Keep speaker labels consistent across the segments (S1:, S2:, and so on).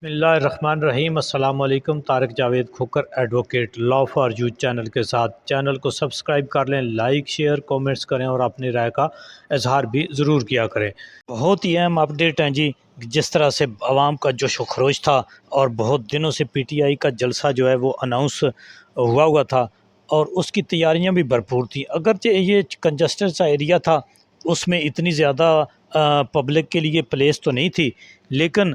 S1: بسم اللہ الرحمن الرحیم۔ السلام علیکم۔ Tariq Javed Khokhar advocate law for you channel کے ساتھ چینل کو سبسکرائب کر لیں، لائک شیئر کومنٹس کریں اور اپنی رائے کا اظہار بھی ضرور کیا کریں۔ بہت ہی اہم اپڈیٹ ہیں جی، جس طرح سے عوام کا جوش و خروش تھا اور بہت دنوں سے پی ٹی آئی کا جلسہ جو ہے وہ اناؤنس ہوا تھا اور اس کی تیاریاں بھی بھرپور تھیں۔ اگرچہ یہ کنجسٹڈ سا ایریا تھا، اس میں اتنی زیادہ پبلک کے لیے پلیس تو نہیں تھی، لیکن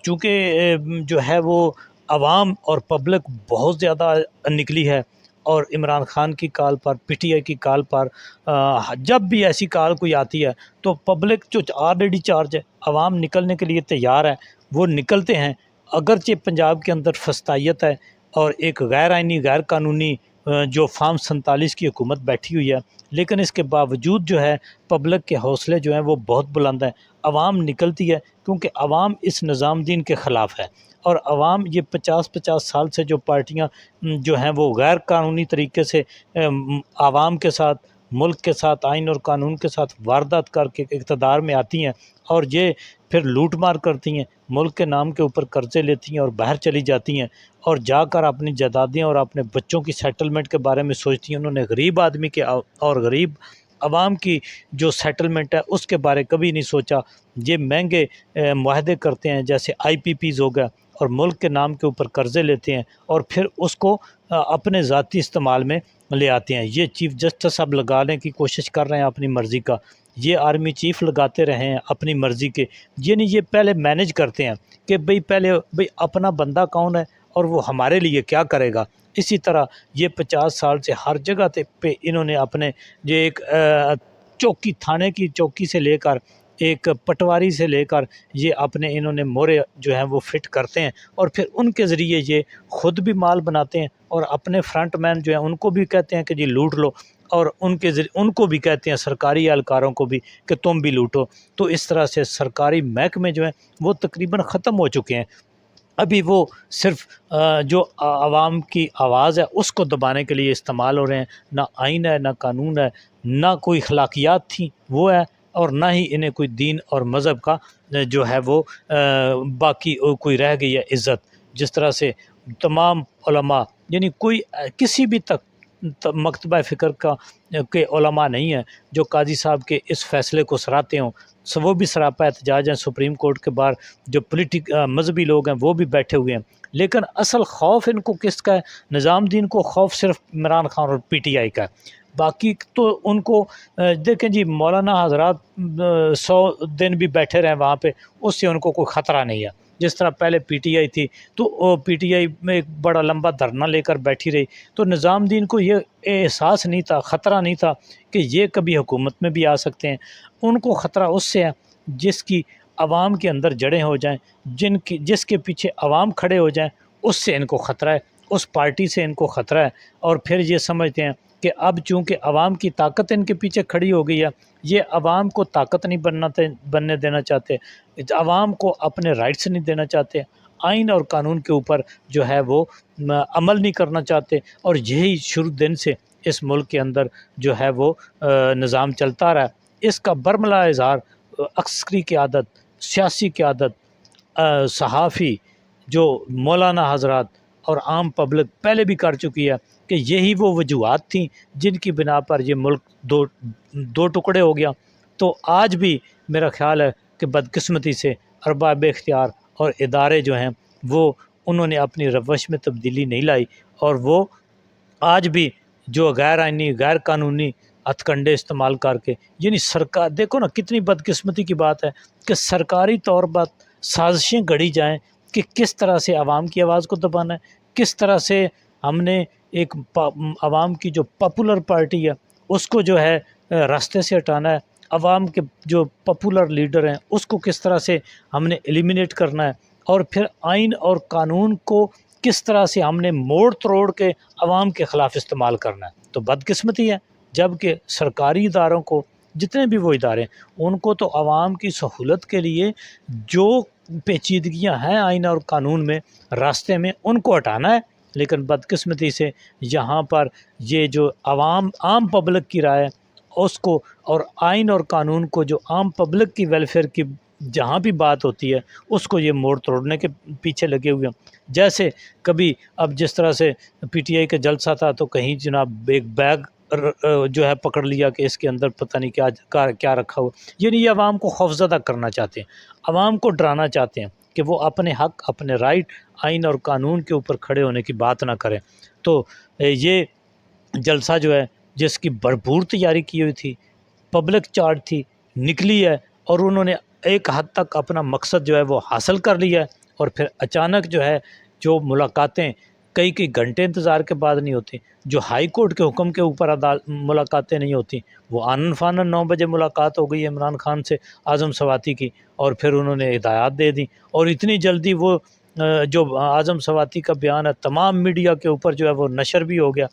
S1: چونکہ جو ہے وہ عوام اور پبلک بہت زیادہ نکلی ہے اور عمران خان کی کال پر، پی ٹی آئی کی کال پر جب بھی ایسی کال کوئی آتی ہے تو پبلک جو آلریڈی چارج ہے، عوام نکلنے کے لیے تیار ہے، وہ نکلتے ہیں۔ اگرچہ پنجاب کے اندر فسطائیت ہے اور ایک غیر آئینی غیر قانونی جو فارم 47 کی حکومت بیٹھی ہوئی ہے، لیکن اس کے باوجود جو ہے پبلک کے حوصلے جو ہیں وہ بہت بلند ہیں، عوام نکلتی ہے، کیونکہ عوام اس نظام دین کے خلاف ہے اور عوام یہ 50 سال سے جو پارٹیاں جو ہیں وہ غیر قانونی طریقے سے عوام کے ساتھ، ملک کے ساتھ، آئین اور قانون کے ساتھ واردات کر کے اقتدار میں آتی ہیں اور یہ پھر لوٹ مار کرتی ہیں، ملک کے نام کے اوپر قرضے لیتی ہیں اور باہر چلی جاتی ہیں اور جا کر اپنی جائیدادیں اور اپنے بچوں کی سیٹلمنٹ کے بارے میں سوچتی ہیں۔ انہوں نے غریب آدمی کے اور غریب عوام کی جو سیٹلمنٹ ہے اس کے بارے کبھی نہیں سوچا۔ یہ مہنگے معاہدے کرتے ہیں، جیسے آئی پی پیز ہو گیا، اور ملک کے نام کے اوپر قرضے لیتے ہیں اور پھر اس کو اپنے ذاتی استعمال میں لے آتے ہیں۔ یہ چیف جسٹس اب لگانے کی کوشش کر رہے ہیں اپنی مرضی کا، یہ آرمی چیف لگاتے رہے ہیں اپنی مرضی کے، یعنی یہ پہلے مینج کرتے ہیں کہ پہلے اپنا بندہ کون ہے اور وہ ہمارے لیے کیا کرے گا۔ اسی طرح یہ 50 سال سے ہر جگہ پہ انہوں نے اپنے یہ ایک چوکی، تھانے کی چوکی سے لے کر ایک پٹواری سے لے کر یہ اپنے انہوں نے مورے جو ہیں وہ فٹ کرتے ہیں اور پھر ان کے ذریعے یہ خود بھی مال بناتے ہیں اور اپنے فرنٹ مین جو ہیں ان کو بھی کہتے ہیں کہ جی لوٹ لو، اور ان کو بھی کہتے ہیں سرکاری اہلکاروں کو بھی کہ تم بھی لوٹو۔ تو اس طرح سے سرکاری محکمے جو ہیں وہ تقریباً ختم ہو چکے ہیں۔ ابھی وہ صرف جو عوام کی آواز ہے اس کو دبانے کے لیے استعمال ہو رہے ہیں۔ نہ آئین ہے، نہ قانون ہے، نہ کوئی اخلاقیات تھیں وہ ہے، اور نہ ہی انہیں کوئی دین اور مذہب کا جو ہے وہ باقی کوئی رہ گئی ہے عزت۔ جس طرح سے تمام علماء، یعنی کوئی کسی بھی تک مکتبہ فکر کے علماء نہیں ہیں جو قاضی صاحب کے اس فیصلے کو سراہتے ہوں، وہ بھی سراپا احتجاج ہیں۔ سپریم کورٹ کے باہر جو مذہبی لوگ ہیں وہ بھی بیٹھے ہوئے ہیں، لیکن اصل خوف ان کو کس کا ہے؟ نظام دین کو خوف صرف عمران خان اور پی ٹی آئی کا ہے۔ باقی تو ان کو دیکھیں جی، مولانا حضرات 100 دن بھی بیٹھے رہیں وہاں پہ، اس سے ان کو کوئی خطرہ نہیں ہے۔ جس طرح پہلے پی ٹی آئی تھی تو پی ٹی آئی میں ایک بڑا لمبا دھرنا لے کر بیٹھی رہی، تو نظام دین کو یہ احساس نہیں تھا، خطرہ نہیں تھا کہ یہ کبھی حکومت میں بھی آ سکتے ہیں۔ ان کو خطرہ اس سے ہے جس کی عوام کے اندر جڑیں ہو جائیں، جس کے پیچھے عوام کھڑے ہو جائیں، اس سے ان کو خطرہ ہے، اس پارٹی سے ان کو خطرہ ہے۔ اور پھر یہ سمجھتے ہیں کہ اب چونکہ عوام کی طاقت ان کے پیچھے کھڑی ہو گئی ہے، یہ عوام کو طاقت نہیں بننے دینا چاہتے، عوام کو اپنے رائٹس نہیں دینا چاہتے، آئین اور قانون کے اوپر جو ہے وہ عمل نہیں کرنا چاہتے، اور یہی شروع دن سے اس ملک کے اندر جو ہے وہ نظام چلتا رہا ہے۔ اس کا برملا اظہار عسکری قیادت، سیاسی قیادت، صحافی، جو مولانا حضرات اور عام پبلک پہلے بھی کر چکی ہے کہ یہی وہ وجوہات تھیں جن کی بنا پر یہ ملک دو ٹکڑے ہو گیا۔ تو آج بھی میرا خیال ہے کہ بدقسمتی سے ارباب اختیار اور ادارے جو ہیں وہ انہوں نے اپنی روش میں تبدیلی نہیں لائی، اور وہ آج بھی جو غیر آئینی غیر قانونی ہتھ کنڈے استعمال کر کے، یعنی سرکار، دیکھو نا کتنی بدقسمتی کی بات ہے کہ سرکاری طور پر سازشیں گھڑی جائیں کہ کس طرح سے عوام کی آواز کو دبانا ہے، کس طرح سے ہم نے ایک عوام کی جو پاپولر پارٹی ہے اس کو جو ہے راستے سے ہٹانا ہے، عوام کے جو پاپولر لیڈر ہیں اس کو کس طرح سے ہم نے ایلیمینیٹ کرنا ہے، اور پھر آئین اور قانون کو کس طرح سے ہم نے موڑ تروڑ کے عوام کے خلاف استعمال کرنا ہے۔ تو بدقسمتی ہے جبکہ سرکاری اداروں کو، جتنے بھی وہ ادارے ہیں، ان کو تو عوام کی سہولت کے لیے جو پیچیدگیاں ہیں آئین اور قانون میں، راستے میں، ان کو ہٹانا ہے، لیکن بدقسمتی سے یہاں پر یہ جو عام پبلک کی رائے ہے اس کو، اور آئین اور قانون کو جو عام پبلک کی ویلفیئر کی جہاں بھی بات ہوتی ہے اس کو یہ موڑ توڑنے کے پیچھے لگے ہوئے ہیں۔ جیسے کبھی اب جس طرح سے پی ٹی آئی کا جلسہ تھا تو کہیں جناب ایک بیگ جو ہے پکڑ لیا کہ اس کے اندر پتہ نہیں کیا رکھا ہوا، یعنی یہ عوام کو خوفزدہ کرنا چاہتے ہیں، عوام کو ڈرانا چاہتے ہیں کہ وہ اپنے حق، اپنے رائٹ، آئین اور قانون کے اوپر کھڑے ہونے کی بات نہ کریں۔ تو یہ جلسہ جو ہے جس کی بھرپور تیاری کی ہوئی تھی، پبلک چارج تھی، نکلی ہے اور انہوں نے ایک حد تک اپنا مقصد جو ہے وہ حاصل کر لیا ہے، اور پھر اچانک جو ہے جو ملاقاتیں کئی گھنٹے انتظار کے بعد نہیں ہوتی، جو ہائی کورٹ کے حکم کے اوپر ملاقاتیں نہیں ہوتی، وہ آنن فانن 9 بجے ملاقات ہو گئی عمران خان سے اعظم سواتی کی، اور پھر انہوں نے ہدایات دے دیں، اور اتنی جلدی وہ جو اعظم سواتی کا بیان ہے تمام میڈیا کے اوپر جو ہے وہ نشر بھی ہو گیا۔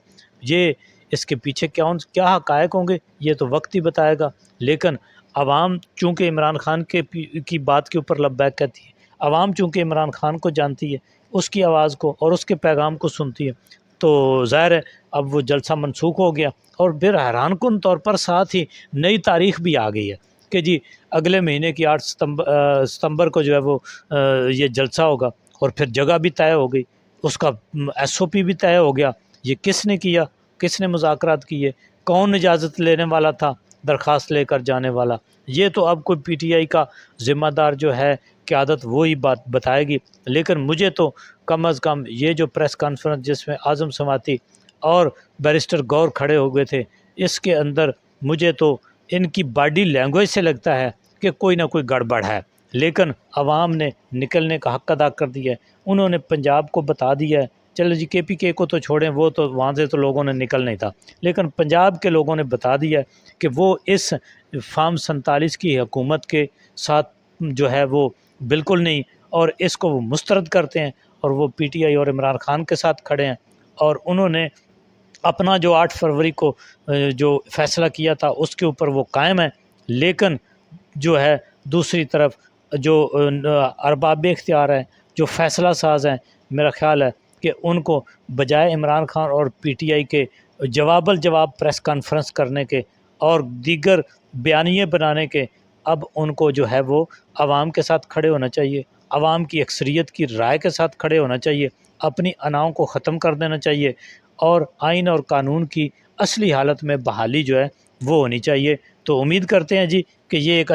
S1: یہ اس کے پیچھے کیا حقائق ہوں گے یہ تو وقت ہی بتائے گا، لیکن عوام چونکہ عمران خان کی بات کے اوپر لبیک کہتی ہے، عوام چونکہ عمران خان کو جانتی ہے، اس کی آواز کو اور اس کے پیغام کو سنتی ہے، تو ظاہر ہے اب وہ جلسہ منسوخ ہو گیا، اور پھر حیران کن طور پر ساتھ ہی نئی تاریخ بھی آ گئی ہے کہ جی اگلے مہینے کی 8 ستمبر کو جو ہے وہ یہ جلسہ ہوگا، اور پھر جگہ بھی طے ہو گئی، اس کا ایس او پی بھی طے ہو گیا۔ یہ کس نے کیا، کس نے مذاکرات کیے، کون اجازت لینے والا تھا، درخواست لے کر جانے والا، یہ تو اب کوئی پی ٹی آئی کا ذمہ دار جو ہے قیادت وہی بات بتائے گی۔ لیکن مجھے تو کم از کم یہ جو پریس کانفرنس جس میں اعظم سماعتی اور بیرسٹر گور کھڑے ہو گئے تھے، اس کے اندر مجھے تو ان کی باڈی لینگویج سے لگتا ہے کہ کوئی نہ کوئی گڑبڑ ہے، لیکن عوام نے نکلنے کا حق ادا کر دیا ہے، انہوں نے پنجاب کو بتا دیا ہے، چلو جی کے پی کے کو تو چھوڑیں، وہ تو وہاں سے تو لوگوں نے نکلنا ہی تھا، لیکن پنجاب کے لوگوں نے بتا دیا ہے کہ وہ اس فارم 47 کی حکومت کے ساتھ جو ہے وہ بالکل نہیں، اور اس کو وہ مسترد کرتے ہیں، اور وہ پی ٹی آئی اور عمران خان کے ساتھ کھڑے ہیں، اور انہوں نے اپنا جو 8 فروری کو جو فیصلہ کیا تھا اس کے اوپر وہ قائم ہے، لیکن جو ہے دوسری طرف جو ارباب اختیار ہیں، جو فیصلہ ساز ہیں، میرا خیال ہے کہ ان کو بجائے عمران خان اور پی ٹی آئی کے جواب الجواب پریس کانفرنس کرنے کے اور دیگر بیانیے بنانے کے، اب ان کو جو ہے وہ عوام کے ساتھ کھڑے ہونا چاہیے، عوام کی اکثریت کی رائے کے ساتھ کھڑے ہونا چاہیے، اپنی اناؤں کو ختم کر دینا چاہیے، اور آئین اور قانون کی اصلی حالت میں بحالی جو ہے وہ ہونی چاہیے۔ تو امید کرتے ہیں جی کہ یہ ایک